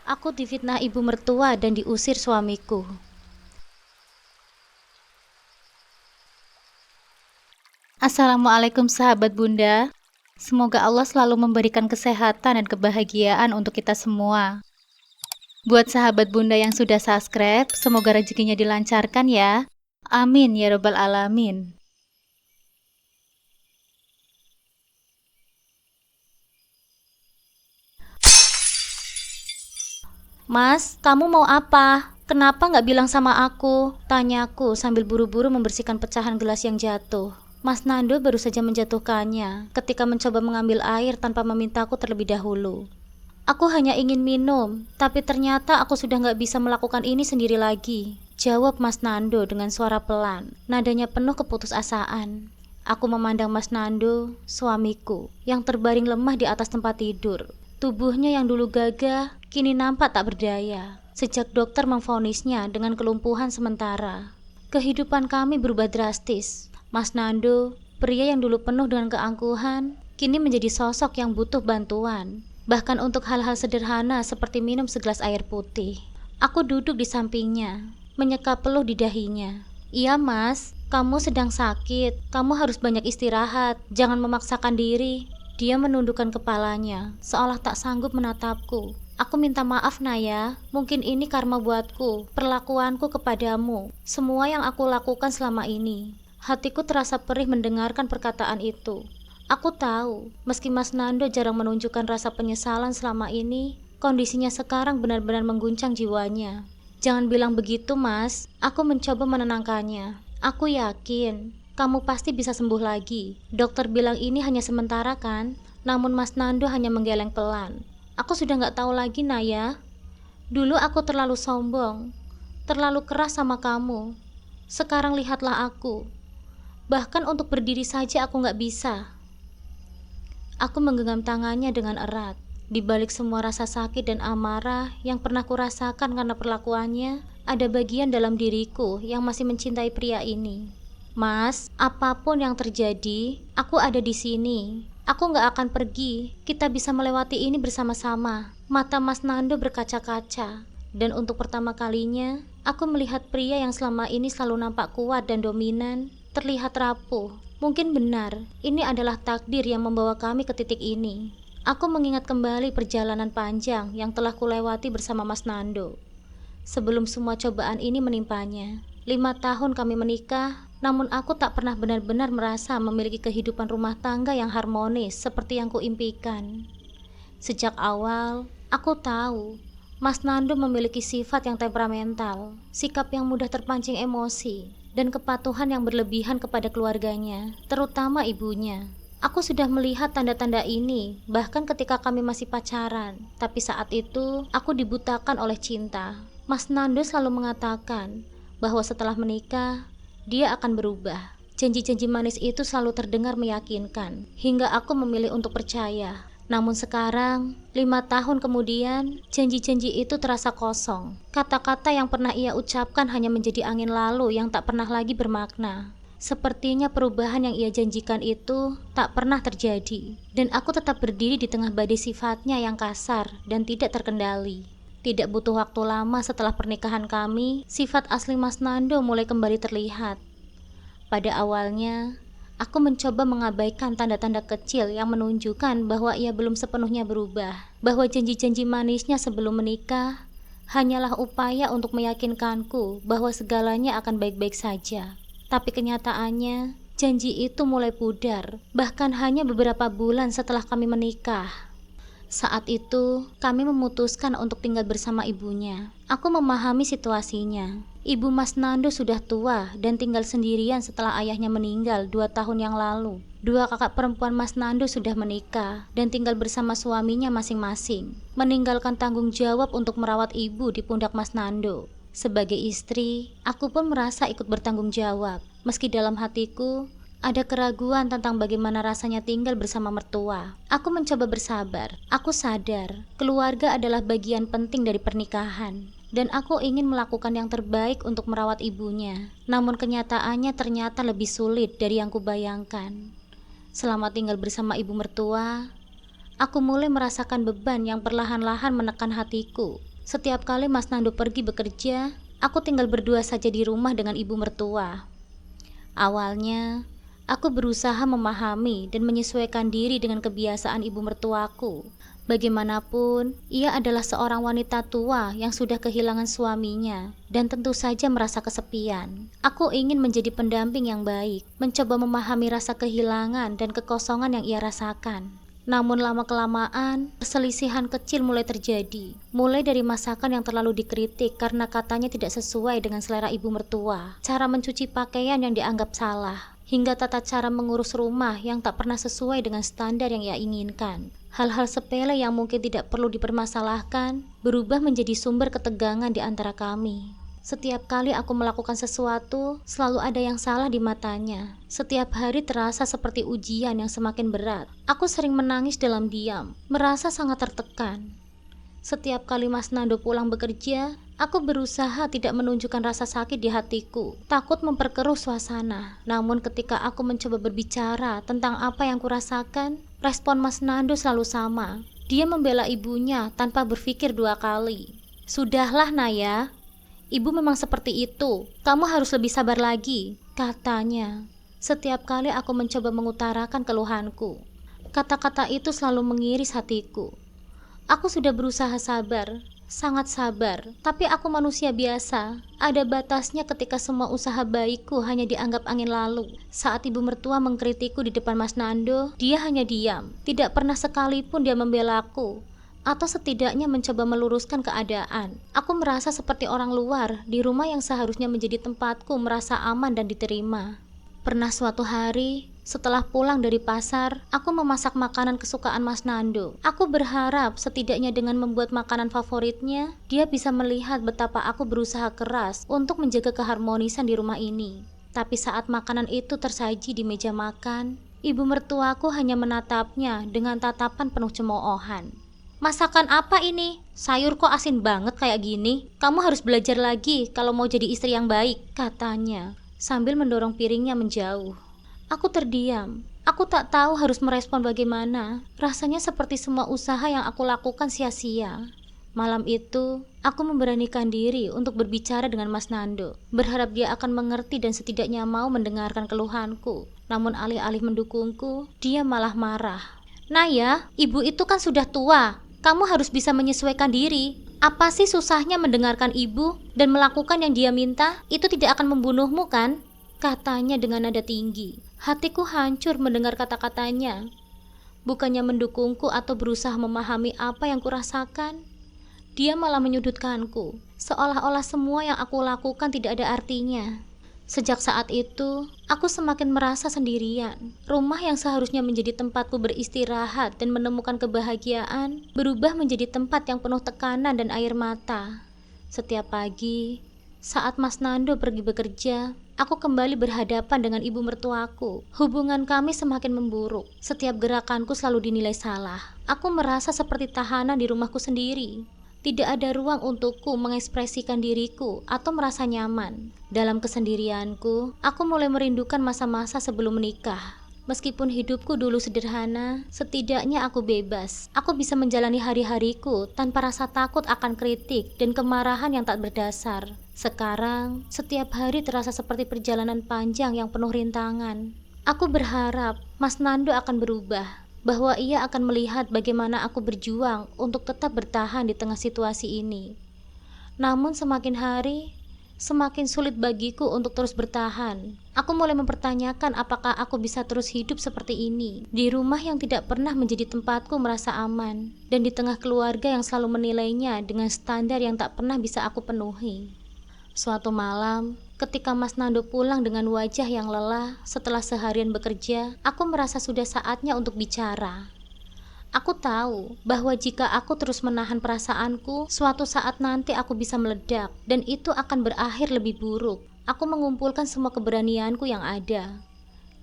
Aku difitnah ibu mertua dan diusir suamiku. Assalamualaikum sahabat Bunda. Semoga Allah selalu memberikan kesehatan dan kebahagiaan untuk kita semua. Buat sahabat Bunda yang sudah subscribe, semoga rezekinya dilancarkan ya. Amin ya robbal alamin. Mas, kamu mau apa? Kenapa nggak bilang sama aku? Tanyaku sambil buru-buru membersihkan pecahan gelas yang jatuh. Mas Nando baru saja menjatuhkannya ketika mencoba mengambil air tanpa memintaku terlebih dahulu. Aku hanya ingin minum, tapi ternyata aku sudah nggak bisa melakukan ini sendiri lagi. Jawab Mas Nando dengan suara pelan, nadanya penuh keputusasaan. Aku memandang Mas Nando, suamiku, yang terbaring lemah di atas tempat tidur. Tubuhnya yang dulu gagah, kini nampak tak berdaya. Sejak dokter memvonisnya dengan kelumpuhan sementara. Kehidupan kami berubah drastis. Mas Nando, pria yang dulu penuh dengan keangkuhan, kini menjadi sosok yang butuh bantuan. Bahkan untuk hal-hal sederhana seperti minum segelas air putih. Aku duduk di sampingnya, menyeka peluh di dahinya. Iya mas, kamu sedang sakit, kamu harus banyak istirahat, jangan memaksakan diri. Dia menundukkan kepalanya, seolah tak sanggup menatapku. Aku minta maaf Naya, mungkin ini karma buatku, perlakuanku kepadamu, semua yang aku lakukan selama ini. Hatiku terasa perih mendengarkan perkataan itu. Aku tahu, meski Mas Nando jarang menunjukkan rasa penyesalan selama ini, kondisinya sekarang benar-benar mengguncang jiwanya. Jangan bilang begitu mas, aku mencoba menenangkannya. Aku yakin, kamu pasti bisa sembuh lagi. Dokter bilang ini hanya sementara kan? Namun Mas Nando hanya menggeleng pelan. Aku sudah gak tahu lagi Naya. Dulu aku terlalu sombong, terlalu keras sama kamu. Sekarang lihatlah aku. Bahkan untuk berdiri saja aku gak bisa. Aku menggenggam tangannya dengan erat. Di balik semua rasa sakit dan amarah yang pernah kurasakan karena perlakuannya, ada bagian dalam diriku yang masih mencintai pria ini. Mas, apapun yang terjadi, aku ada di sini. Aku gak akan pergi. Kita bisa melewati ini bersama-sama. Mata Mas Nando berkaca-kaca. Dan untuk pertama kalinya, aku melihat pria yang selama ini selalu nampak kuat dan dominan, terlihat rapuh. Mungkin benar, ini adalah takdir yang membawa kami ke titik ini. Aku mengingat kembali perjalanan panjang yang telah kulewati bersama Mas Nando. Sebelum semua cobaan ini menimpanya, 5 tahun kami menikah, namun aku tak pernah benar-benar merasa memiliki kehidupan rumah tangga yang harmonis seperti yang kuimpikan. Sejak awal, aku tahu Mas Nando memiliki sifat yang temperamental, sikap yang mudah terpancing emosi, dan kepatuhan yang berlebihan kepada keluarganya, terutama ibunya. Aku sudah melihat tanda-tanda ini, bahkan ketika kami masih pacaran. Tapi saat itu, aku dibutakan oleh cinta. Mas Nando selalu mengatakan bahwa setelah menikah, dia akan berubah. Janji-janji manis itu selalu terdengar meyakinkan, hingga aku memilih untuk percaya. Namun sekarang, 5 tahun kemudian, janji-janji itu terasa kosong. Kata-kata yang pernah ia ucapkan hanya menjadi angin lalu yang tak pernah lagi bermakna. Sepertinya perubahan yang ia janjikan itu tak pernah terjadi. Dan aku tetap berdiri di tengah badai sifatnya yang kasar dan tidak terkendali. Tidak butuh waktu lama setelah pernikahan kami, sifat asli Mas Nando mulai kembali terlihat. Pada awalnya, aku mencoba mengabaikan tanda-tanda kecil yang menunjukkan bahwa ia belum sepenuhnya berubah, bahwa janji-janji manisnya sebelum menikah hanyalah upaya untuk meyakinkanku bahwa segalanya akan baik-baik saja. Tapi kenyataannya, janji itu mulai pudar, bahkan hanya beberapa bulan setelah kami menikah. Saat itu, kami memutuskan untuk tinggal bersama ibunya. Aku memahami situasinya. Ibu Mas Nando sudah tua dan tinggal sendirian setelah ayahnya meninggal 2 tahun yang lalu. 2 kakak perempuan Mas Nando sudah menikah dan tinggal bersama suaminya masing-masing, meninggalkan tanggung jawab untuk merawat ibu di pundak Mas Nando. Sebagai istri, aku pun merasa ikut bertanggung jawab, meski dalam hatiku ada keraguan tentang bagaimana rasanya tinggal bersama mertua. Aku mencoba bersabar. Aku sadar, keluarga adalah bagian penting dari pernikahan. Dan aku ingin melakukan yang terbaik untuk merawat ibunya. Namun kenyataannya ternyata lebih sulit dari yang kubayangkan. Selama tinggal bersama ibu mertua, aku mulai merasakan beban yang perlahan-lahan menekan hatiku. Setiap kali Mas Nando pergi bekerja, aku tinggal berdua saja di rumah dengan ibu mertua. Awalnya, aku berusaha memahami dan menyesuaikan diri dengan kebiasaan ibu mertuaku. Bagaimanapun, ia adalah seorang wanita tua yang sudah kehilangan suaminya dan tentu saja merasa kesepian. Aku ingin menjadi pendamping yang baik, mencoba memahami rasa kehilangan dan kekosongan yang ia rasakan. Namun lama-kelamaan, perselisihan kecil mulai terjadi. Mulai dari masakan yang terlalu dikritik karena katanya tidak sesuai dengan selera ibu mertua, cara mencuci pakaian yang dianggap salah, hingga tata cara mengurus rumah yang tak pernah sesuai dengan standar yang ia inginkan. Hal-hal sepele yang mungkin tidak perlu dipermasalahkan, berubah menjadi sumber ketegangan di antara kami. Setiap kali aku melakukan sesuatu, selalu ada yang salah di matanya. Setiap hari terasa seperti ujian yang semakin berat. Aku sering menangis dalam diam, merasa sangat tertekan. Setiap kali Mas Nando pulang bekerja, aku berusaha tidak menunjukkan rasa sakit di hatiku, takut memperkeruh suasana. Namun ketika aku mencoba berbicara tentang apa yang kurasakan, respon Mas Nando selalu sama. Dia membela ibunya tanpa berpikir dua kali. "Sudahlah Naya, ibu memang seperti itu. Kamu harus lebih sabar lagi," katanya. Setiap kali aku mencoba mengutarakan keluhanku, kata-kata itu selalu mengiris hatiku. Aku sudah berusaha sabar, sangat sabar, tapi aku manusia biasa. Ada batasnya ketika semua usaha baikku hanya dianggap angin lalu. Saat ibu mertua mengkritikku di depan Mas Nando, dia hanya diam. Tidak pernah sekalipun dia membelaku, atau setidaknya mencoba meluruskan keadaan. Aku merasa seperti orang luar di rumah yang seharusnya menjadi tempatku merasa aman dan diterima. Pernah suatu hari, setelah pulang dari pasar, aku memasak makanan kesukaan Mas Nando. Aku berharap setidaknya dengan membuat makanan favoritnya, dia bisa melihat betapa aku berusaha keras untuk menjaga keharmonisan di rumah ini. Tapi saat makanan itu tersaji di meja makan, ibu mertuaku hanya menatapnya dengan tatapan penuh cemoohan. "Masakan apa ini? Sayur kok asin banget kayak gini? Kamu harus belajar lagi kalau mau jadi istri yang baik," katanya, sambil mendorong piringnya menjauh. Aku terdiam. Aku tak tahu harus merespon bagaimana. Rasanya seperti semua usaha yang aku lakukan sia-sia. Malam itu, aku memberanikan diri untuk berbicara dengan Mas Nando, berharap dia akan mengerti dan setidaknya mau mendengarkan keluhanku. Namun alih-alih mendukungku, dia malah marah. "Naya, ibu itu kan sudah tua. Kamu harus bisa menyesuaikan diri. Apa sih susahnya mendengarkan ibu dan melakukan yang dia minta? Itu tidak akan membunuhmu kan?" katanya dengan nada tinggi. Hatiku hancur mendengar kata-katanya. Bukannya mendukungku atau berusaha memahami apa yang kurasakan, dia malah menyudutkanku, seolah-olah semua yang aku lakukan tidak ada artinya. Sejak saat itu, aku semakin merasa sendirian. Rumah yang seharusnya menjadi tempatku beristirahat dan menemukan kebahagiaan, berubah menjadi tempat yang penuh tekanan dan air mata. Setiap pagi, saat Mas Nando pergi bekerja, aku kembali berhadapan dengan ibu mertuaku. Hubungan kami semakin memburuk. Setiap gerakanku selalu dinilai salah. Aku merasa seperti tahanan di rumahku sendiri. Tidak ada ruang untukku mengekspresikan diriku atau merasa nyaman. Dalam kesendirianku, aku mulai merindukan masa-masa sebelum menikah. Meskipun hidupku dulu sederhana, setidaknya aku bebas. Aku bisa menjalani hari-hariku tanpa rasa takut akan kritik dan kemarahan yang tak berdasar. Sekarang, setiap hari terasa seperti perjalanan panjang yang penuh rintangan. Aku berharap Mas Nando akan berubah, bahwa ia akan melihat bagaimana aku berjuang untuk tetap bertahan di tengah situasi ini. Namun semakin hari, semakin sulit bagiku untuk terus bertahan. Aku mulai mempertanyakan apakah aku bisa terus hidup seperti ini, di rumah yang tidak pernah menjadi tempatku merasa aman, dan di tengah keluarga yang selalu menilainya dengan standar yang tak pernah bisa aku penuhi. Suatu malam, ketika Mas Nando pulang dengan wajah yang lelah setelah seharian bekerja, aku merasa sudah saatnya untuk bicara. Aku tahu bahwa jika aku terus menahan perasaanku, suatu saat nanti aku bisa meledak, dan itu akan berakhir lebih buruk. Aku mengumpulkan semua keberanianku yang ada,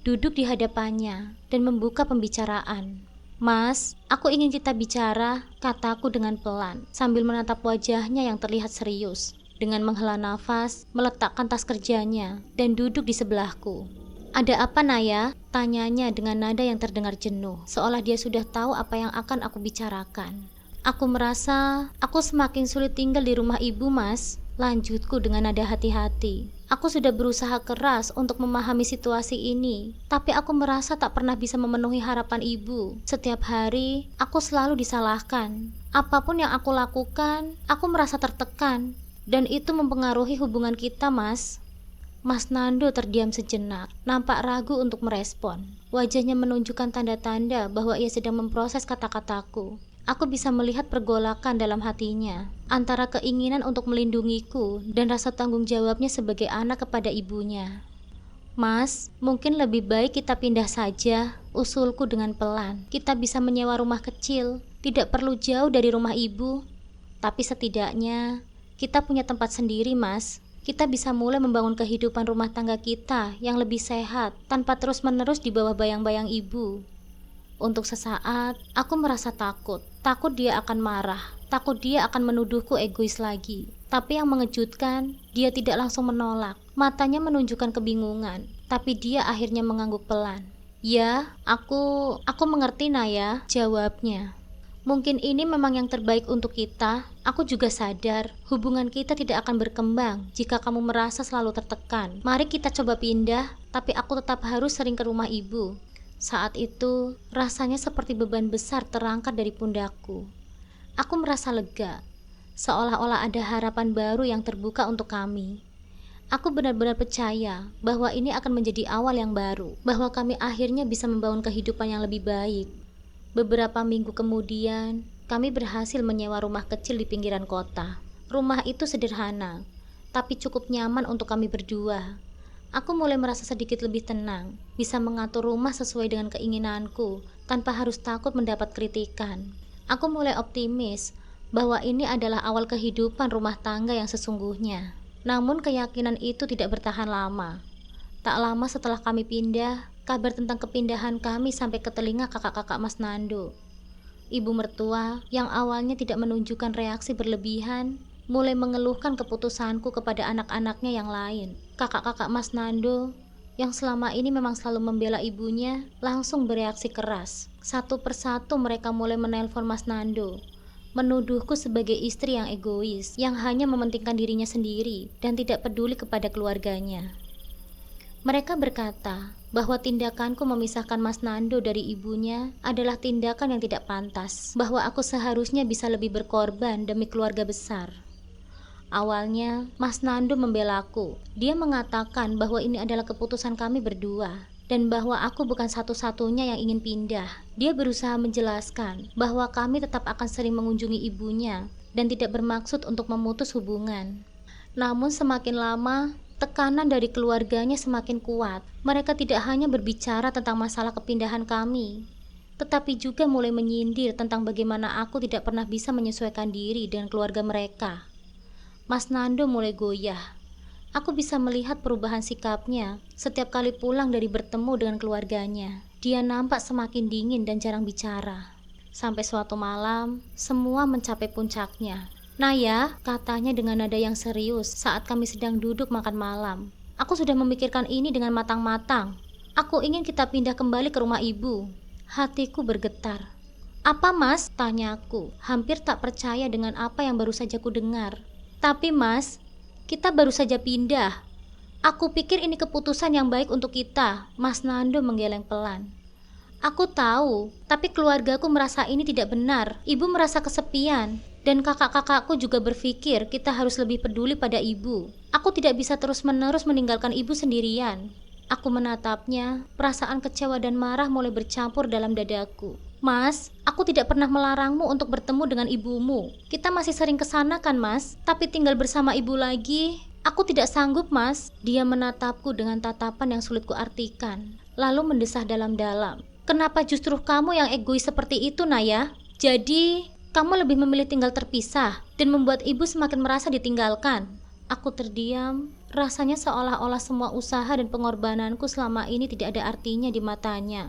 duduk di hadapannya, dan membuka pembicaraan. "Mas, aku ingin kita bicara," kataku dengan pelan, sambil menatap wajahnya yang terlihat serius. Dengan menghela nafas, meletakkan tas kerjanya, dan duduk di sebelahku. "Ada apa, Naya?" tanyanya dengan nada yang terdengar jenuh, seolah dia sudah tahu apa yang akan aku bicarakan. Aku merasa aku semakin sulit tinggal di rumah ibu, Mas. Lanjutku dengan nada hati-hati. Aku sudah berusaha keras untuk memahami situasi ini, tapi aku merasa tak pernah bisa memenuhi harapan ibu. Setiap hari, aku selalu disalahkan. Apapun yang aku lakukan, aku merasa tertekan, dan itu mempengaruhi hubungan kita, Mas. Mas Nando terdiam sejenak, nampak ragu untuk merespon. Wajahnya menunjukkan tanda-tanda bahwa ia sedang memproses kata-kataku. Aku bisa melihat pergolakan dalam hatinya, antara keinginan untuk melindungiku dan rasa tanggung jawabnya sebagai anak kepada ibunya. Mas, mungkin lebih baik kita pindah saja, usulku dengan pelan. Kita bisa menyewa rumah kecil, tidak perlu jauh dari rumah ibu. Tapi setidaknya, kita punya tempat sendiri, Mas. Kita bisa mulai membangun kehidupan rumah tangga kita yang lebih sehat, tanpa terus-menerus di bawah bayang-bayang ibu. Untuk sesaat, aku merasa takut. Takut dia akan marah. Takut dia akan menuduhku egois lagi. Tapi yang mengejutkan, dia tidak langsung menolak. Matanya menunjukkan kebingungan. Tapi dia akhirnya mengangguk pelan. Ya, aku mengerti, Naya, jawabnya. Mungkin ini memang yang terbaik untuk kita. Aku juga sadar, hubungan kita tidak akan berkembang jika kamu merasa selalu tertekan. Mari kita coba pindah, tapi aku tetap harus sering ke rumah ibu. Saat itu, rasanya seperti beban besar terangkat dari pundakku. Aku merasa lega, seolah-olah ada harapan baru yang terbuka untuk kami. Aku benar-benar percaya bahwa ini akan menjadi awal yang baru, bahwa kami akhirnya bisa membangun kehidupan yang lebih baik. Beberapa minggu kemudian, kami berhasil menyewa rumah kecil di pinggiran kota. Rumah itu sederhana, tapi cukup nyaman untuk kami berdua. Aku mulai merasa sedikit lebih tenang, bisa mengatur rumah sesuai dengan keinginanku, tanpa harus takut mendapat kritikan. Aku mulai optimis bahwa ini adalah awal kehidupan rumah tangga yang sesungguhnya. Namun keyakinan itu tidak bertahan lama. Tak lama setelah kami pindah, kabar tentang kepindahan kami sampai ke telinga kakak-kakak Mas Nando. Ibu mertua yang awalnya tidak menunjukkan reaksi berlebihan, mulai mengeluhkan keputusanku kepada anak-anaknya yang lain. Kakak-kakak Mas Nando yang selama ini memang selalu membela ibunya langsung bereaksi keras. Satu persatu mereka mulai menelpon Mas Nando, menuduhku sebagai istri yang egois, yang hanya mementingkan dirinya sendiri dan tidak peduli kepada keluarganya. Mereka berkata bahwa tindakanku memisahkan Mas Nando dari ibunya adalah tindakan yang tidak pantas, bahwa aku seharusnya bisa lebih berkorban demi keluarga besar. Awalnya, Mas Nando membelaku. Dia mengatakan bahwa ini adalah keputusan kami berdua, dan bahwa aku bukan satu-satunya yang ingin pindah. Dia berusaha menjelaskan bahwa kami tetap akan sering mengunjungi ibunya, dan tidak bermaksud untuk memutus hubungan. Namun semakin lama, tekanan dari keluarganya semakin kuat. Mereka tidak hanya berbicara tentang masalah kepindahan kami, tetapi juga mulai menyindir tentang bagaimana aku tidak pernah bisa menyesuaikan diri dengan keluarga mereka. Mas Nando mulai goyah. Aku bisa melihat perubahan sikapnya setiap kali pulang dari bertemu dengan keluarganya. Dia nampak semakin dingin dan jarang bicara. Sampai suatu malam, semua mencapai puncaknya. Naya, katanya dengan nada yang serius saat kami sedang duduk makan malam. Aku sudah memikirkan ini dengan matang-matang. Aku ingin kita pindah kembali ke rumah ibu. Hatiku bergetar. Apa, Mas? Tanyaku, hampir tak percaya dengan apa yang baru saja ku dengar. Tapi Mas, kita baru saja pindah. Aku pikir ini keputusan yang baik untuk kita. Mas Nando menggeleng pelan. Aku tahu, tapi keluargaku merasa ini tidak benar. Ibu merasa kesepian, dan kakak-kakakku juga berpikir kita harus lebih peduli pada ibu. Aku tidak bisa terus-menerus meninggalkan ibu sendirian. Aku menatapnya, perasaan kecewa dan marah mulai bercampur dalam dadaku. Mas, aku tidak pernah melarangmu untuk bertemu dengan ibumu. Kita masih sering kesana kan, Mas? Tapi tinggal bersama ibu lagi, aku tidak sanggup, Mas. Dia menatapku dengan tatapan yang sulit kuartikan, lalu mendesah dalam-dalam. Kenapa justru kamu yang egois seperti itu, Naya? Jadi, kamu lebih memilih tinggal terpisah dan membuat ibu semakin merasa ditinggalkan. Aku terdiam, rasanya seolah-olah semua usaha dan pengorbananku selama ini tidak ada artinya di matanya.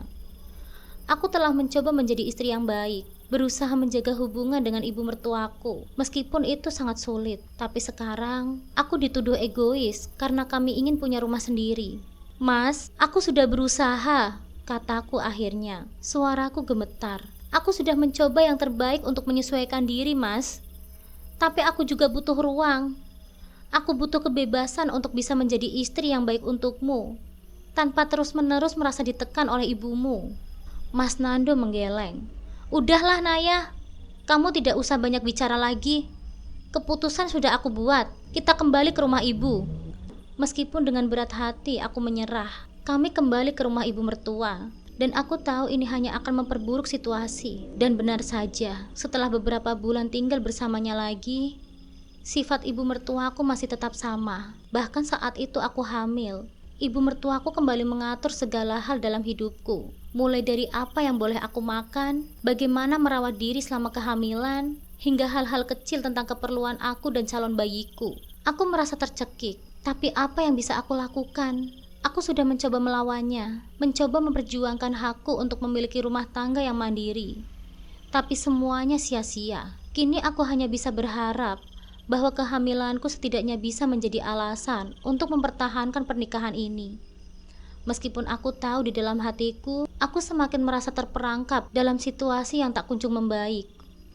Aku telah mencoba menjadi istri yang baik, berusaha menjaga hubungan dengan ibu mertuaku, meskipun itu sangat sulit. Tapi sekarang, aku dituduh egois karena kami ingin punya rumah sendiri. Mas, aku sudah berusaha, kataku akhirnya. Suaraku gemetar. Aku sudah mencoba yang terbaik untuk menyesuaikan diri, Mas. Tapi aku juga butuh ruang. Aku butuh kebebasan untuk bisa menjadi istri yang baik untukmu, tanpa terus-menerus merasa ditekan oleh ibumu. Mas Nando menggeleng. Udahlah Naya, kamu tidak usah banyak bicara lagi. Keputusan sudah aku buat, kita kembali ke rumah ibu. Meskipun dengan berat hati aku menyerah. Kami kembali ke rumah ibu mertua. Dan aku tahu ini hanya akan memperburuk situasi. Dan benar saja, setelah beberapa bulan tinggal bersamanya lagi, sifat ibu mertuaku masih tetap sama. Bahkan saat itu aku hamil. Ibu mertuaku kembali mengatur segala hal dalam hidupku. Mulai dari apa yang boleh aku makan, bagaimana merawat diri selama kehamilan, hingga hal-hal kecil tentang keperluan aku dan calon bayiku. Aku merasa tercekik, tapi apa yang bisa aku lakukan? Aku sudah mencoba melawannya, mencoba memperjuangkan hakku untuk memiliki rumah tangga yang mandiri. Tapi semuanya sia-sia. Kini aku hanya bisa berharap bahwa kehamilanku setidaknya bisa menjadi alasan untuk mempertahankan pernikahan ini. Meskipun aku tahu di dalam hatiku, aku semakin merasa terperangkap dalam situasi yang tak kunjung membaik.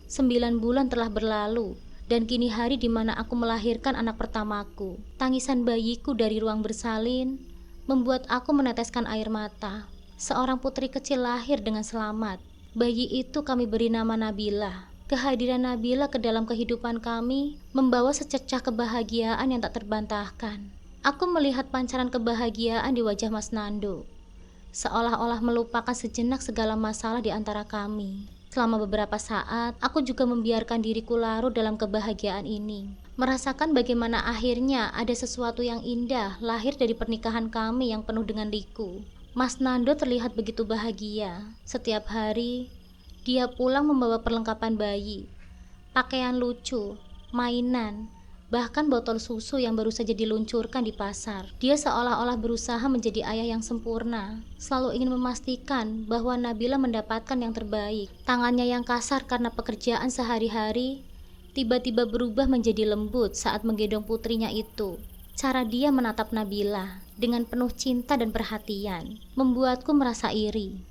9 bulan telah berlalu, dan kini hari di mana aku melahirkan anak pertamaku. Tangisan bayiku dari ruang bersalin membuat aku meneteskan air mata. Seorang putri kecil lahir dengan selamat. Bayi itu kami beri nama Nabila. Kehadiran Nabila ke dalam kehidupan kami membawa secercah kebahagiaan yang tak terbantahkan. Aku melihat pancaran kebahagiaan di wajah Mas Nando, seolah-olah melupakan sejenak segala masalah di antara kami. Selama beberapa saat, aku juga membiarkan diriku larut dalam kebahagiaan ini, merasakan bagaimana akhirnya ada sesuatu yang indah lahir dari pernikahan kami yang penuh dengan liku. Mas Nando terlihat begitu bahagia. Setiap hari, dia pulang membawa perlengkapan bayi, pakaian lucu, mainan, bahkan botol susu yang baru saja diluncurkan di pasar. Dia seolah-olah berusaha menjadi ayah yang sempurna, selalu ingin memastikan bahwa Nabila mendapatkan yang terbaik. Tangannya yang kasar karena pekerjaan sehari-hari tiba-tiba berubah menjadi lembut saat menggendong putrinya itu. Cara dia menatap Nabila dengan penuh cinta dan perhatian membuatku merasa iri.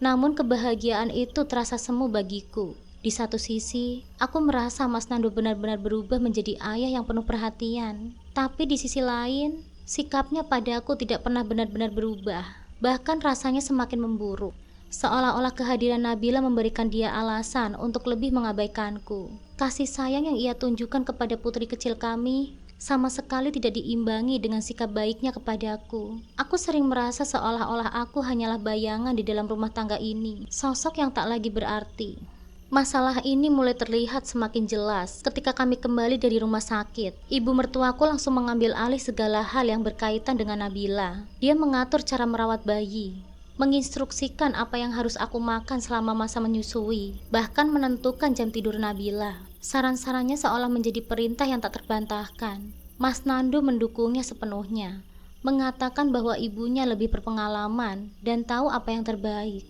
Namun kebahagiaan itu terasa semu bagiku. Di satu sisi, aku merasa Mas Nando benar-benar berubah menjadi ayah yang penuh perhatian. Tapi di sisi lain, sikapnya padaku tidak pernah benar-benar berubah. Bahkan rasanya semakin memburuk. Seolah-olah kehadiran Nabila memberikan dia alasan untuk lebih mengabaikanku. Kasih sayang yang ia tunjukkan kepada putri kecil kami sama sekali tidak diimbangi dengan sikap baiknya kepadaku. Aku sering merasa seolah-olah aku hanyalah bayangan di dalam rumah tangga ini, sosok yang tak lagi berarti. Masalah ini mulai terlihat semakin jelas ketika kami kembali dari rumah sakit. Ibu mertuaku langsung mengambil alih segala hal yang berkaitan dengan Nabila. Dia mengatur cara merawat bayi, menginstruksikan apa yang harus aku makan selama masa menyusui, bahkan menentukan jam tidur Nabila. Saran-sarannya seolah menjadi perintah yang tak terbantahkan. Mas Nando mendukungnya sepenuhnya, mengatakan bahwa ibunya lebih berpengalaman dan tahu apa yang terbaik.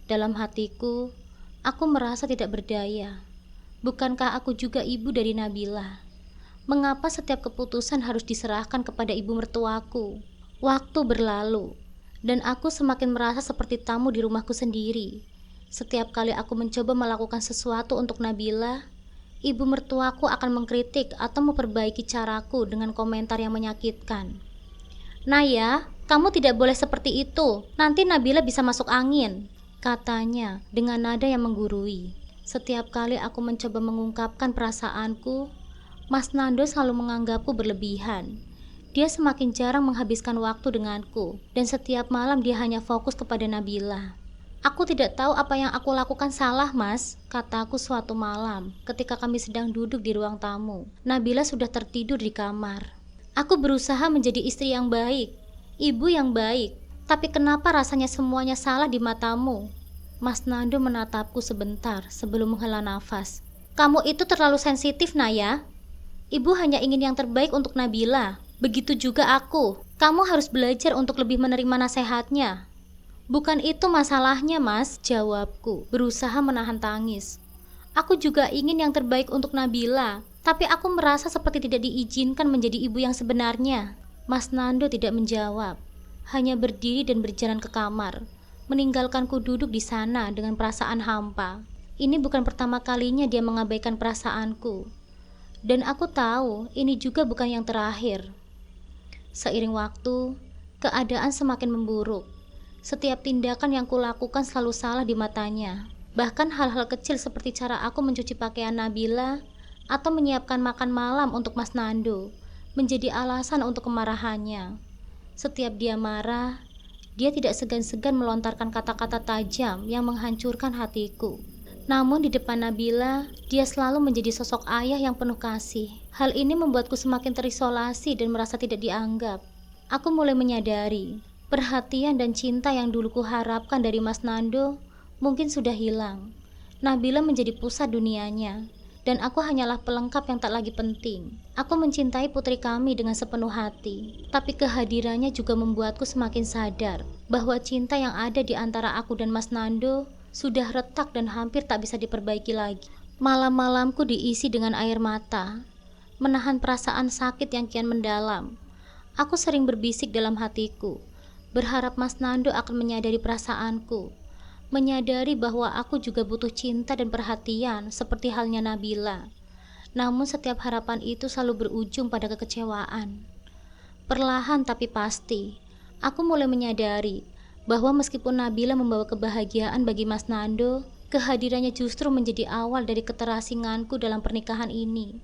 Dalam hatiku, aku merasa tidak berdaya. Bukankah aku juga ibu dari Nabila? Mengapa setiap keputusan harus diserahkan kepada ibu mertuaku? Waktu berlalu, dan aku semakin merasa seperti tamu di rumahku sendiri. Setiap kali aku mencoba melakukan sesuatu untuk Nabila, ibu mertuaku akan mengkritik atau memperbaiki caraku dengan komentar yang menyakitkan. Naya, kamu tidak boleh seperti itu, nanti Nabila bisa masuk angin, katanya dengan nada yang menggurui. Setiap kali aku mencoba mengungkapkan perasaanku, Mas Nando selalu menganggapku berlebihan. Dia semakin jarang menghabiskan waktu denganku, dan setiap malam dia hanya fokus kepada Nabila. Aku tidak tahu apa yang aku lakukan salah, Mas, kataku suatu malam ketika kami sedang duduk di ruang tamu. Nabila sudah tertidur di kamar. Aku berusaha menjadi istri yang baik, ibu yang baik, tapi kenapa rasanya semuanya salah di matamu? Mas Nando menatapku sebentar sebelum menghela nafas. Kamu itu terlalu sensitif, Naya. Ibu hanya ingin yang terbaik untuk Nabila. Begitu juga aku. Kamu harus belajar untuk lebih menerima nasihatnya. Bukan itu masalahnya, Mas, jawabku, berusaha menahan tangis. Aku juga ingin yang terbaik untuk Nabila, tapi aku merasa seperti tidak diizinkan menjadi ibu yang sebenarnya. Mas Nando tidak menjawab, hanya berdiri dan berjalan ke kamar, meninggalkanku duduk di sana dengan perasaan hampa. Ini bukan pertama kalinya dia mengabaikan perasaanku. Dan aku tahu ini juga bukan yang terakhir. Seiring waktu, keadaan semakin memburuk. Setiap tindakan yang kulakukan selalu salah di matanya. Bahkan hal-hal kecil seperti cara aku mencuci pakaian Nabila atau menyiapkan makan malam untuk Mas Nando menjadi alasan untuk kemarahannya. Setiap dia marah, dia tidak segan-segan melontarkan kata-kata tajam yang menghancurkan hatiku. Namun di depan Nabila, dia selalu menjadi sosok ayah yang penuh kasih. Hal ini membuatku semakin terisolasi dan merasa tidak dianggap. Aku mulai menyadari, perhatian dan cinta yang dulu kuharapkan dari Mas Nando mungkin sudah hilang. Nabila menjadi pusat dunianya, dan aku hanyalah pelengkap yang tak lagi penting. Aku mencintai putri kami dengan sepenuh hati, tapi kehadirannya juga membuatku semakin sadar bahwa cinta yang ada di antara aku dan Mas Nando sudah retak dan hampir tak bisa diperbaiki lagi. Malam-malamku diisi dengan air mata, menahan perasaan sakit yang kian mendalam. Aku sering berbisik dalam hatiku, berharap Mas Nando akan menyadari perasaanku, menyadari bahwa aku juga butuh cinta dan perhatian seperti halnya Nabila. Namun setiap harapan itu selalu berujung pada kekecewaan. Perlahan tapi pasti, aku mulai menyadari bahwa meskipun Nabila membawa kebahagiaan bagi Mas Nando, kehadirannya justru menjadi awal dari keterasinganku dalam pernikahan ini.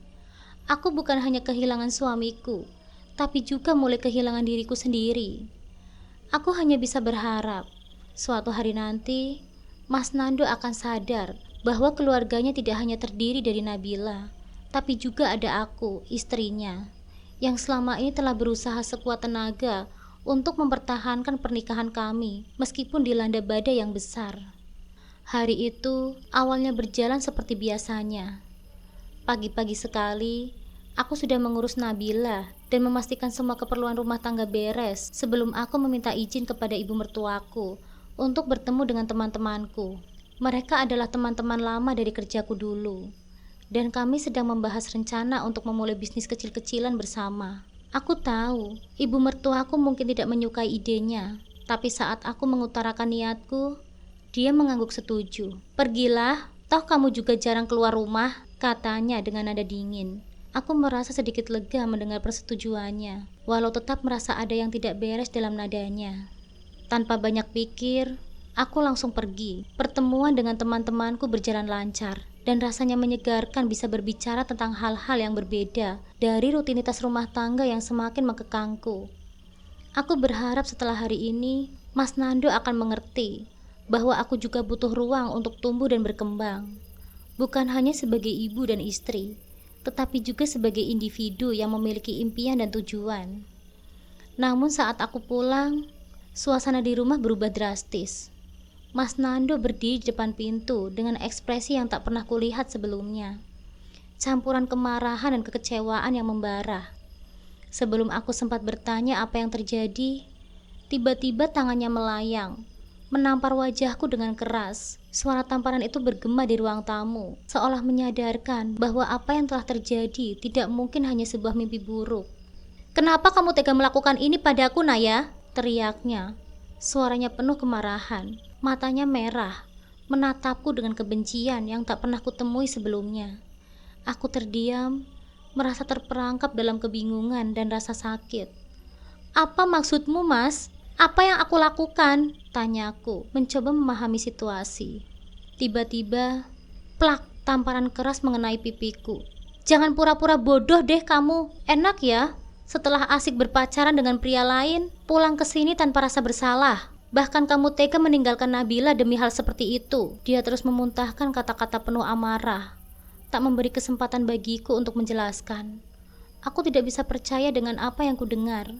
Aku bukan hanya kehilangan suamiku, tapi juga mulai kehilangan diriku sendiri. Aku hanya bisa berharap suatu hari nanti Mas Nando akan sadar bahwa keluarganya tidak hanya terdiri dari Nabila, tapi juga ada aku, istrinya, yang selama ini telah berusaha sekuat tenaga untuk mempertahankan pernikahan kami meskipun dilanda badai yang besar. Hari itu awalnya berjalan seperti biasanya. Pagi-pagi sekali, aku sudah mengurus Nabila dan memastikan semua keperluan rumah tangga beres sebelum aku meminta izin kepada ibu mertuaku untuk bertemu dengan teman-temanku. Mereka adalah teman-teman lama dari kerjaku dulu, dan kami sedang membahas rencana untuk memulai bisnis kecil-kecilan bersama. Aku tahu, ibu mertuaku mungkin tidak menyukai idenya, tapi saat aku mengutarakan niatku, dia mengangguk setuju. "Pergilah, toh kamu juga jarang keluar rumah," katanya dengan nada dingin. Aku merasa sedikit lega mendengar persetujuannya, walau tetap merasa ada yang tidak beres dalam nadanya. Tanpa banyak pikir, aku langsung pergi. Pertemuan dengan teman-temanku berjalan lancar, dan rasanya menyegarkan bisa berbicara tentang hal-hal yang berbeda dari rutinitas rumah tangga yang semakin mengekangku. Aku berharap setelah hari ini, Mas Nando akan mengerti bahwa aku juga butuh ruang untuk tumbuh dan berkembang. Bukan hanya sebagai ibu dan istri, tetapi juga sebagai individu yang memiliki impian dan tujuan. Namun saat aku pulang, suasana di rumah berubah drastis. Mas Nando berdiri di depan pintu dengan ekspresi yang tak pernah kulihat sebelumnya. Campuran kemarahan dan kekecewaan yang membara. Sebelum aku sempat bertanya apa yang terjadi, tiba-tiba tangannya melayang, menampar wajahku dengan keras. Suara tamparan itu bergema di ruang tamu, seolah menyadarkan bahwa apa yang telah terjadi tidak mungkin hanya sebuah mimpi buruk. "Kenapa kamu tega melakukan ini padaku, Naya?" teriaknya. Suaranya penuh kemarahan, matanya merah, menatapku dengan kebencian yang tak pernah kutemui sebelumnya. Aku terdiam, merasa terperangkap dalam kebingungan dan rasa sakit. "Apa maksudmu, Mas? Apa yang aku lakukan?" tanyaku, mencoba memahami situasi. Tiba-tiba, plak, tamparan keras mengenai pipiku. "Jangan pura-pura bodoh deh kamu. Enak ya, setelah asik berpacaran dengan pria lain, pulang ke sini tanpa rasa bersalah. Bahkan kamu tega meninggalkan Nabila demi hal seperti itu." Dia terus memuntahkan kata-kata penuh amarah, tak memberi kesempatan bagiku untuk menjelaskan. Aku tidak bisa percaya dengan apa yang kudengar.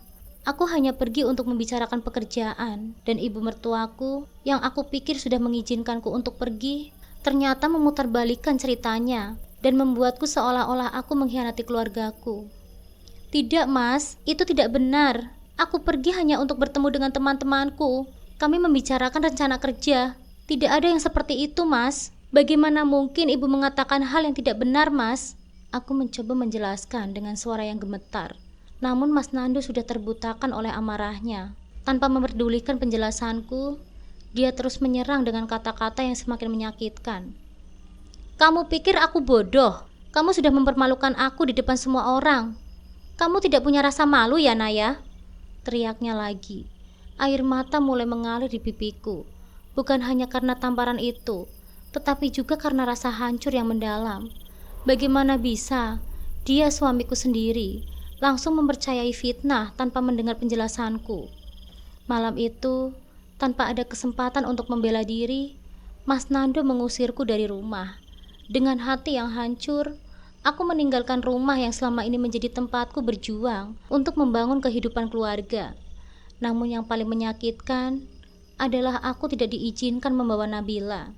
Aku hanya pergi untuk membicarakan pekerjaan, dan ibu mertuaku yang aku pikir sudah mengizinkanku untuk pergi, ternyata memutarbalikkan ceritanya dan membuatku seolah-olah aku mengkhianati keluargaku. "Tidak, Mas, itu tidak benar. Aku pergi hanya untuk bertemu dengan teman-temanku. Kami membicarakan rencana kerja. Tidak ada yang seperti itu, Mas. Bagaimana mungkin ibu mengatakan hal yang tidak benar, Mas?" Aku mencoba menjelaskan dengan suara yang gemetar. Namun Mas Nando sudah terbutakan oleh amarahnya. Tanpa memperdulikan penjelasanku, Dia terus menyerang dengan kata-kata yang semakin menyakitkan. Kamu pikir aku bodoh? Kamu sudah mempermalukan aku di depan semua orang. Kamu tidak punya rasa malu ya, Naya? Teriaknya lagi. Air mata mulai mengalir di pipiku. Bukan hanya karena tamparan itu, tetapi juga karena rasa hancur yang mendalam. Bagaimana bisa dia, suamiku sendiri, langsung mempercayai fitnah tanpa mendengar penjelasanku? Malam itu, tanpa ada kesempatan untuk membela diri, Mas Nando mengusirku dari rumah. Dengan hati yang hancur, aku meninggalkan rumah yang selama ini menjadi tempatku berjuang untuk membangun kehidupan keluarga. Namun yang paling menyakitkan adalah aku tidak diizinkan membawa Nabila.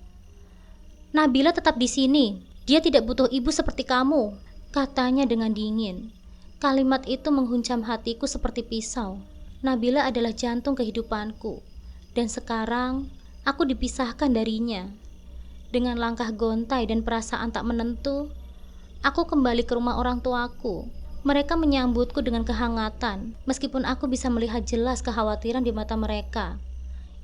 Nabila tetap di sini. Dia tidak butuh ibu seperti kamu, katanya dengan dingin. Kalimat itu menghunjam hatiku seperti pisau. Nabila adalah jantung kehidupanku, dan sekarang aku dipisahkan darinya. Dengan langkah gontai dan perasaan tak menentu, aku kembali ke rumah orang tuaku. Mereka menyambutku dengan kehangatan, meskipun aku bisa melihat jelas kekhawatiran di mata mereka.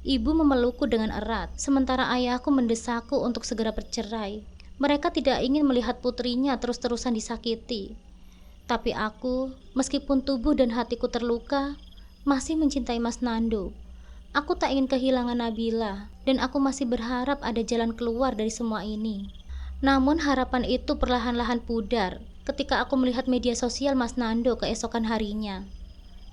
Ibu memelukku dengan erat, sementara ayahku mendesakku untuk segera bercerai. Mereka tidak ingin melihat putrinya terus-terusan disakiti. Tapi aku, meskipun tubuh dan hatiku terluka, masih mencintai Mas Nando. Aku tak ingin kehilangan Nabila, dan aku masih berharap ada jalan keluar dari semua ini. Namun harapan itu perlahan-lahan pudar ketika aku melihat media sosial Mas Nando keesokan harinya.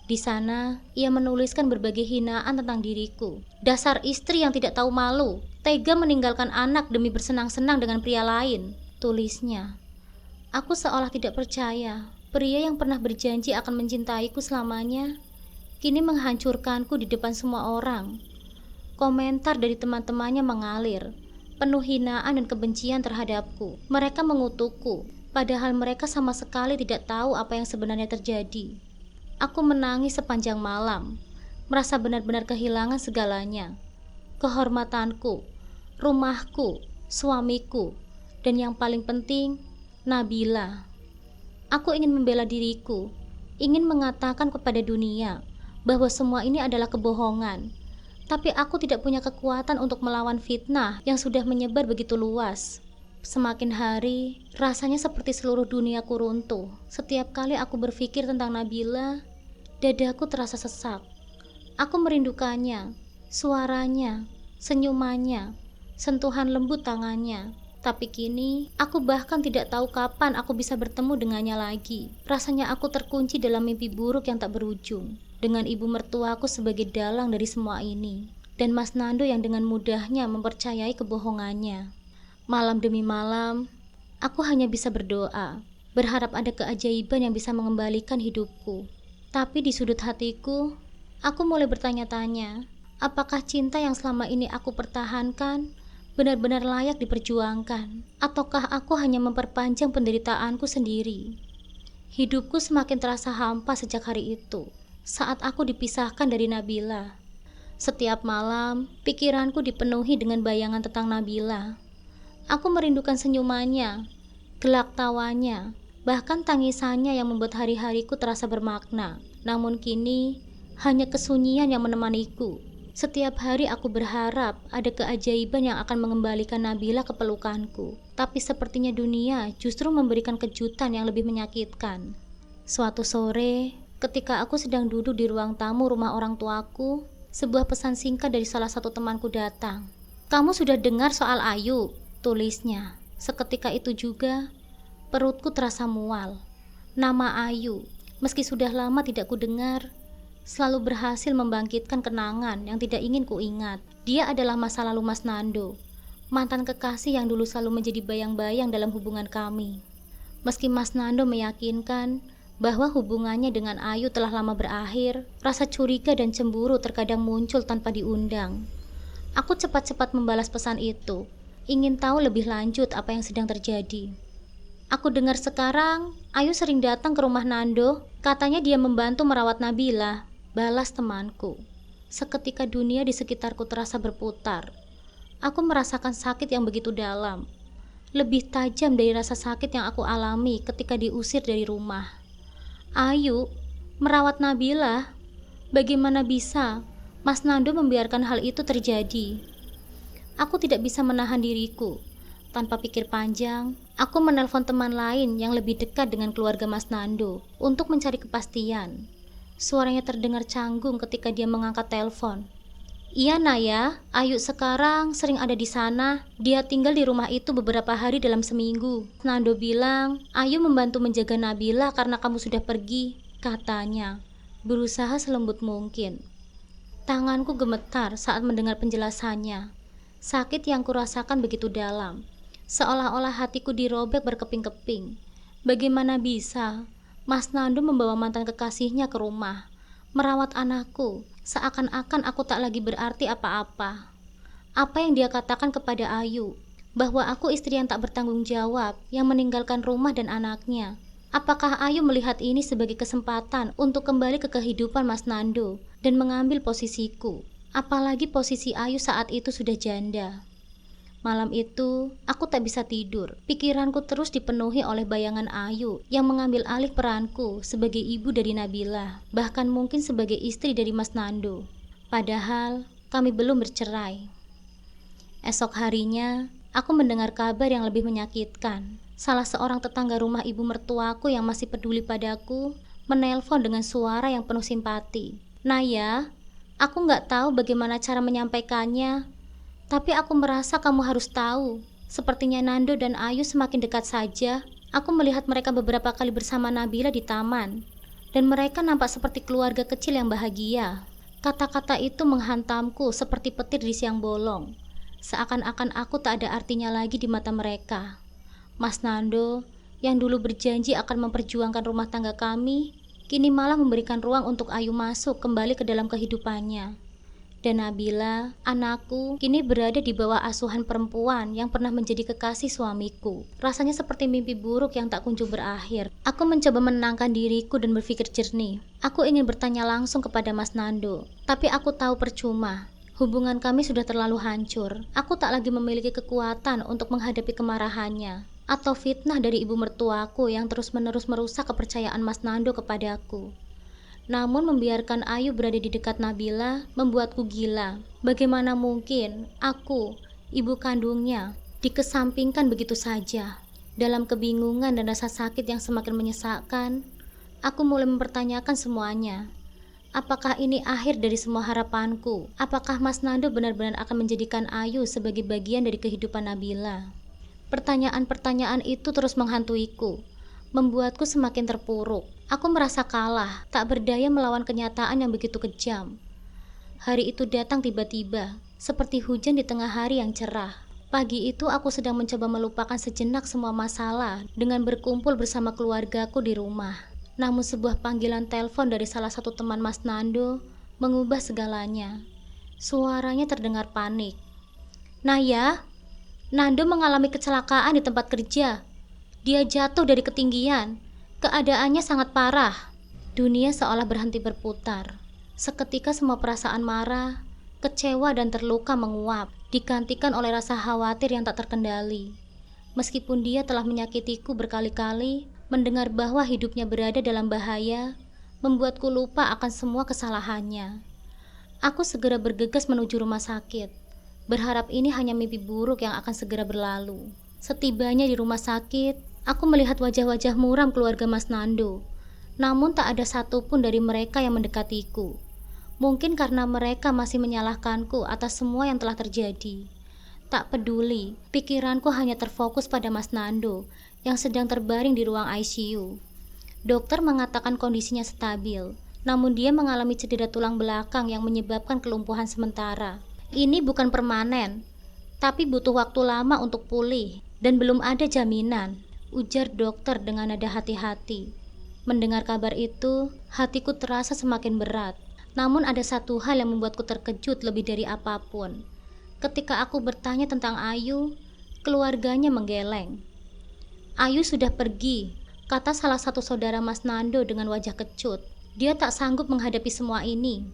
Di sana, ia menuliskan berbagai hinaan tentang diriku. Dasar istri yang tidak tahu malu, tega meninggalkan anak demi bersenang-senang dengan pria lain, tulisnya. Aku seolah tidak percaya, pria yang pernah berjanji akan mencintaiku selamanya kini menghancurkanku di depan semua orang. Komentar dari teman-temannya mengalir, penuh hinaan dan kebencian terhadapku. Mereka mengutukku, padahal mereka sama sekali tidak tahu apa yang sebenarnya terjadi. Aku menangis sepanjang malam, merasa benar-benar kehilangan segalanya. Kehormatanku, rumahku, suamiku, dan yang paling penting, Nabila. Aku ingin membela diriku, ingin mengatakan kepada dunia bahwa semua ini adalah kebohongan. Tapi aku tidak punya kekuatan untuk melawan fitnah yang sudah menyebar begitu luas. Semakin hari, rasanya seperti seluruh duniaku runtuh. Setiap kali aku berpikir tentang Nabila, dadaku terasa sesak. Aku merindukannya, suaranya, senyumannya, sentuhan lembut tangannya. Tapi kini, aku bahkan tidak tahu kapan aku bisa bertemu dengannya lagi. Rasanya aku terkunci dalam mimpi buruk yang tak berujung, dengan ibu mertuaku sebagai dalang dari semua ini, dan Mas Nando yang dengan mudahnya mempercayai kebohongannya. Malam demi malam, aku hanya bisa berdoa, berharap ada keajaiban yang bisa mengembalikan hidupku. Tapi di sudut hatiku, aku mulai bertanya-tanya, apakah cinta yang selama ini aku pertahankan benar-benar layak diperjuangkan, ataukah aku hanya memperpanjang penderitaanku sendiri? Hidupku semakin terasa hampa sejak hari itu, saat aku dipisahkan dari Nabila. Setiap malam, pikiranku dipenuhi dengan bayangan tentang Nabila. Aku merindukan senyumannya, gelak tawanya, bahkan tangisannya yang membuat hari-hariku terasa bermakna. Namun kini, hanya kesunyian yang menemaniku. Setiap hari aku berharap ada keajaiban yang akan mengembalikan Nabila ke pelukanku. Tapi sepertinya dunia justru memberikan kejutan yang lebih menyakitkan. Suatu sore, ketika aku sedang duduk di ruang tamu rumah orang tuaku, sebuah pesan singkat dari salah satu temanku datang. "Kamu sudah dengar soal Ayu?" tulisnya. Seketika itu juga, perutku terasa mual. Nama Ayu, meski sudah lama tidak kudengar, selalu berhasil membangkitkan kenangan yang tidak ingin kuingat. Dia adalah masa lalu Mas Nando, mantan kekasih yang dulu selalu menjadi bayang-bayang dalam hubungan kami. Meski Mas Nando meyakinkan bahwa hubungannya dengan Ayu telah lama berakhir, rasa curiga dan cemburu terkadang muncul tanpa diundang. Aku cepat-cepat membalas pesan itu, ingin tahu lebih lanjut apa yang sedang terjadi. "Aku dengar sekarang Ayu sering datang ke rumah Nando, katanya dia membantu merawat Nabila," balas temanku. Seketika dunia di sekitarku terasa berputar. Aku merasakan sakit yang begitu dalam, lebih tajam dari rasa sakit yang aku alami ketika diusir dari rumah. Ayu merawat Nabila? Bagaimana bisa? Mas Nando membiarkan hal itu terjadi. Aku tidak bisa menahan diriku. Tanpa pikir panjang, aku menelpon teman lain yang lebih dekat dengan keluarga Mas Nando untuk mencari kepastian. Suaranya terdengar canggung ketika dia mengangkat telepon. Iya Naya, Ayu sekarang sering ada di sana. Dia tinggal di rumah itu beberapa hari dalam seminggu. Nando bilang, Ayu membantu menjaga Nabila karena kamu sudah pergi, katanya. Berusaha selembut mungkin. Tanganku gemetar saat mendengar penjelasannya. Sakit yang kurasakan begitu dalam, seolah-olah hatiku dirobek berkeping-keping. Bagaimana bisa Mas Nando membawa mantan kekasihnya ke rumah, merawat anakku, seakan-akan aku tak lagi berarti apa-apa. Apa yang dia katakan kepada Ayu, bahwa aku istri yang tak bertanggung jawab, yang meninggalkan rumah dan anaknya. Apakah Ayu melihat ini sebagai kesempatan untuk kembali ke kehidupan Mas Nando dan mengambil posisiku? Apalagi posisi Ayu saat itu sudah janda. Malam itu, aku tak bisa tidur. Pikiranku terus dipenuhi oleh bayangan Ayu yang mengambil alih peranku sebagai ibu dari Nabila, bahkan mungkin sebagai istri dari Mas Nando. Padahal, kami belum bercerai. Esok harinya, aku mendengar kabar yang lebih menyakitkan. Salah seorang tetangga rumah ibu mertuaku yang masih peduli padaku menelpon dengan suara yang penuh simpati. Naya, aku nggak tahu bagaimana cara menyampaikannya, tapi aku merasa kamu harus tahu. Sepertinya Nando dan Ayu semakin dekat saja. Aku melihat mereka beberapa kali bersama Nabila di taman, dan mereka nampak seperti keluarga kecil yang bahagia. Kata-kata itu menghantamku seperti petir di siang bolong. Seakan-akan aku tak ada artinya lagi di mata mereka. Mas Nando, yang dulu berjanji akan memperjuangkan rumah tangga kami, kini malah memberikan ruang untuk Ayu masuk kembali ke dalam kehidupannya. Dan Nabila, anakku, kini berada di bawah asuhan perempuan yang pernah menjadi kekasih suamiku. Rasanya seperti mimpi buruk yang tak kunjung berakhir. Aku mencoba menenangkan diriku dan berpikir jernih. Aku ingin bertanya langsung kepada Mas Nando, tapi aku tahu percuma. Hubungan kami sudah terlalu hancur. Aku tak lagi memiliki kekuatan untuk menghadapi kemarahannya atau fitnah dari ibu mertuaku yang terus-menerus merusak kepercayaan Mas Nando kepadaku. Namun membiarkan Ayu berada di dekat Nabila membuatku gila. Bagaimana mungkin aku, ibu kandungnya, dikesampingkan begitu saja? Dalam kebingungan dan rasa sakit yang semakin menyesakkan, aku mulai mempertanyakan semuanya. Apakah ini akhir dari semua harapanku? Apakah Mas Nando benar-benar akan menjadikan Ayu sebagai bagian dari kehidupan Nabila? Pertanyaan-pertanyaan itu terus menghantuiku, membuatku semakin terpuruk. Aku merasa kalah, tak berdaya melawan kenyataan yang begitu kejam. Hari itu datang tiba-tiba, seperti hujan di tengah hari yang cerah. Pagi itu aku sedang mencoba melupakan sejenak semua masalah dengan berkumpul bersama keluargaku di rumah. Namun sebuah panggilan telepon dari salah satu teman Mas Nando mengubah segalanya. Suaranya terdengar panik. Naya, Nando mengalami kecelakaan di tempat kerja. Dia jatuh dari ketinggian. Keadaannya sangat parah. Dunia seolah berhenti berputar. Seketika semua perasaan marah, kecewa dan terluka menguap, digantikan oleh rasa khawatir yang tak terkendali. Meskipun dia telah menyakitiku berkali-kali, mendengar bahwa hidupnya berada dalam bahaya, membuatku lupa akan semua kesalahannya. Aku segera bergegas menuju rumah sakit, berharap ini hanya mimpi buruk yang akan segera berlalu. Setibanya di rumah sakit, aku melihat wajah-wajah muram keluarga Mas Nando. Namun tak ada satupun dari mereka yang mendekatiku. Mungkin karena mereka masih menyalahkanku atas semua yang telah terjadi. Tak peduli, pikiranku hanya terfokus pada Mas Nando yang sedang terbaring di ruang ICU. Dokter mengatakan kondisinya stabil, namun dia mengalami cedera tulang belakang yang menyebabkan kelumpuhan sementara. Ini bukan permanen, tapi butuh waktu lama untuk pulih dan belum ada jaminan, ujar dokter dengan nada hati-hati. Mendengar kabar itu, hatiku terasa semakin berat. Namun ada satu hal yang membuatku terkejut lebih dari apapun. Ketika aku bertanya tentang Ayu, keluarganya menggeleng. Ayu sudah pergi, kata salah satu saudara Mas Nando dengan wajah kecut. Dia tak sanggup menghadapi semua ini.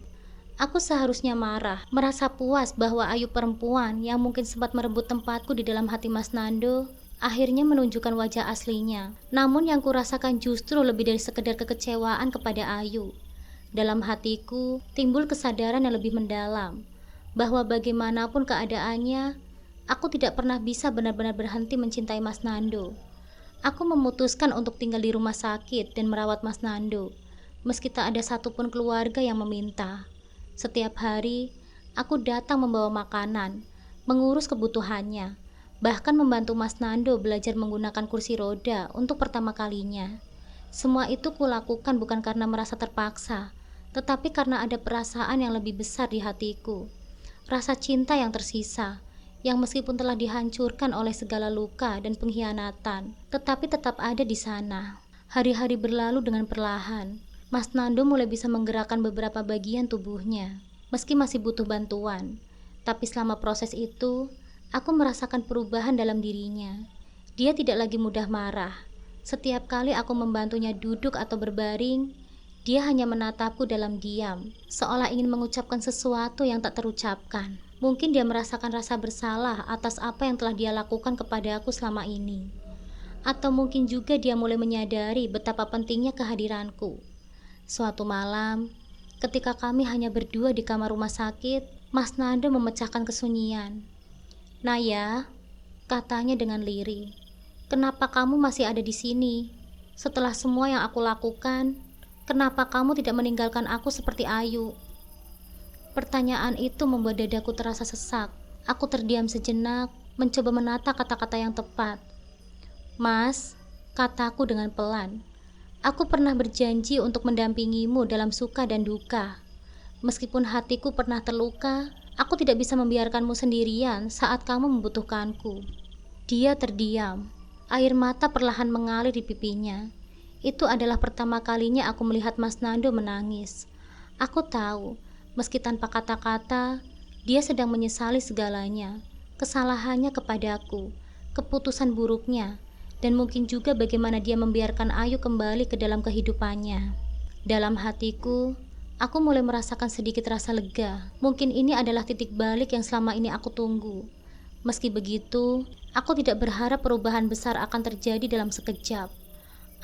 Aku seharusnya marah, merasa puas bahwa Ayu perempuan yang mungkin sempat merebut tempatku di dalam hati Mas Nando, akhirnya menunjukkan wajah aslinya. Namun yang kurasakan justru lebih dari sekedar kekecewaan kepada Ayu. Dalam hatiku timbul kesadaran yang lebih mendalam bahwa bagaimanapun keadaannya, aku tidak pernah bisa benar-benar berhenti mencintai Mas Nando. Aku memutuskan untuk tinggal di rumah sakit dan merawat Mas Nando, meski tak ada satupun keluarga yang meminta. Setiap hari, aku datang membawa makanan, mengurus kebutuhannya, bahkan membantu Mas Nando belajar menggunakan kursi roda untuk pertama kalinya. Semua itu kulakukan bukan karena merasa terpaksa, tetapi karena ada perasaan yang lebih besar di hatiku. Rasa cinta yang tersisa, yang meskipun telah dihancurkan oleh segala luka dan pengkhianatan, tetapi tetap ada di sana. Hari-hari berlalu dengan perlahan. Mas Nando mulai bisa menggerakkan beberapa bagian tubuhnya, meski masih butuh bantuan. Tapi selama proses itu, aku merasakan perubahan dalam dirinya. Dia tidak lagi mudah marah. Setiap kali aku membantunya duduk atau berbaring, dia hanya menatapku dalam diam, seolah ingin mengucapkan sesuatu yang tak terucapkan. Mungkin dia merasakan rasa bersalah atas apa yang telah dia lakukan kepada aku selama ini. Atau mungkin juga dia mulai menyadari betapa pentingnya kehadiranku. Suatu malam, ketika kami hanya berdua di kamar rumah sakit, Mas Nando memecahkan kesunyian. "Naya," katanya dengan lirih, "kenapa kamu masih ada di sini? Setelah semua yang aku lakukan, kenapa kamu tidak meninggalkan aku seperti Ayu?" Pertanyaan itu membuat dadaku terasa sesak. Aku terdiam sejenak, mencoba menata kata-kata yang tepat. "Mas," kataku dengan pelan, "aku pernah berjanji untuk mendampingimu dalam suka dan duka. Meskipun hatiku pernah terluka, aku tidak bisa membiarkanmu sendirian saat kamu membutuhkanku." Dia terdiam. Air mata perlahan mengalir di pipinya. Itu adalah pertama kalinya aku melihat Mas Nando menangis. Aku tahu, meski tanpa kata-kata, dia sedang menyesali segalanya, kesalahannya kepadaku, keputusan buruknya, dan mungkin juga bagaimana dia membiarkan Ayu kembali ke dalam kehidupannya. Dalam hatiku, aku mulai merasakan sedikit rasa lega. Mungkin ini adalah titik balik yang selama ini aku tunggu. Meski begitu, aku tidak berharap perubahan besar akan terjadi dalam sekejap.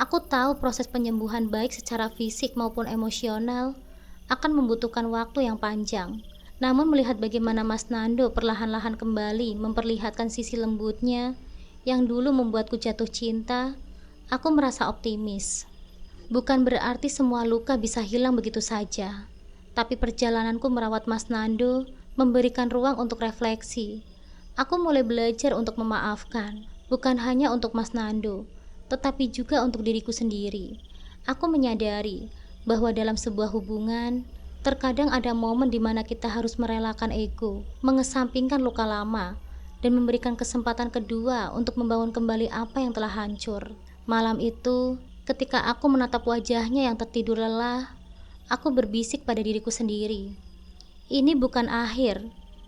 Aku tahu proses penyembuhan baik secara fisik maupun emosional akan membutuhkan waktu yang panjang. Namun melihat bagaimana Mas Nando perlahan-lahan kembali memperlihatkan sisi lembutnya yang dulu membuatku jatuh cinta, aku merasa optimis. Bukan berarti semua luka bisa hilang begitu saja, tapi perjalananku merawat Mas Nando memberikan ruang untuk refleksi. Aku mulai belajar untuk memaafkan, bukan hanya untuk Mas Nando, tetapi juga untuk diriku sendiri. Aku menyadari bahwa dalam sebuah hubungan, terkadang ada momen di mana kita harus merelakan ego, mengesampingkan luka lama, dan memberikan kesempatan kedua untuk membangun kembali apa yang telah hancur. Malam itu, ketika aku menatap wajahnya yang tertidur lelah, aku berbisik pada diriku sendiri. Ini bukan akhir,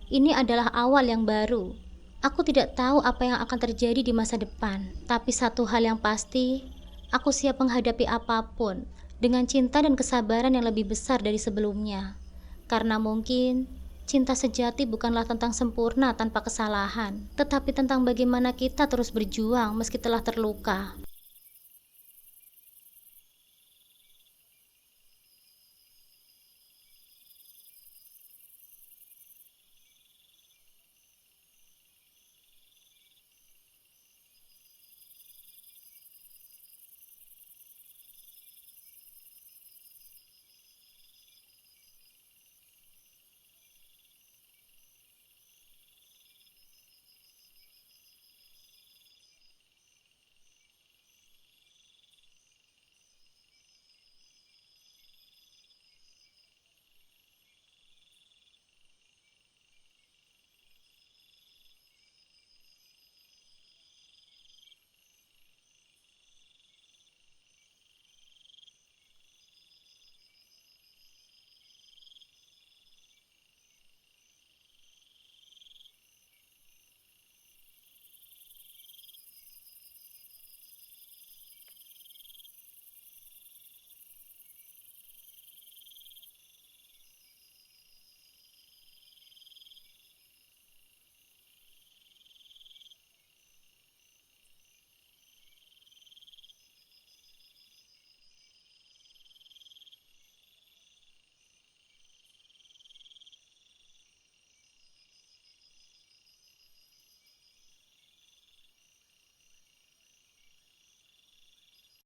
ini adalah awal yang baru. Aku tidak tahu apa yang akan terjadi di masa depan, tapi satu hal yang pasti, aku siap menghadapi apapun dengan cinta dan kesabaran yang lebih besar dari sebelumnya. Karena mungkin cinta sejati bukanlah tentang sempurna tanpa kesalahan, tetapi tentang bagaimana kita terus berjuang meski telah terluka.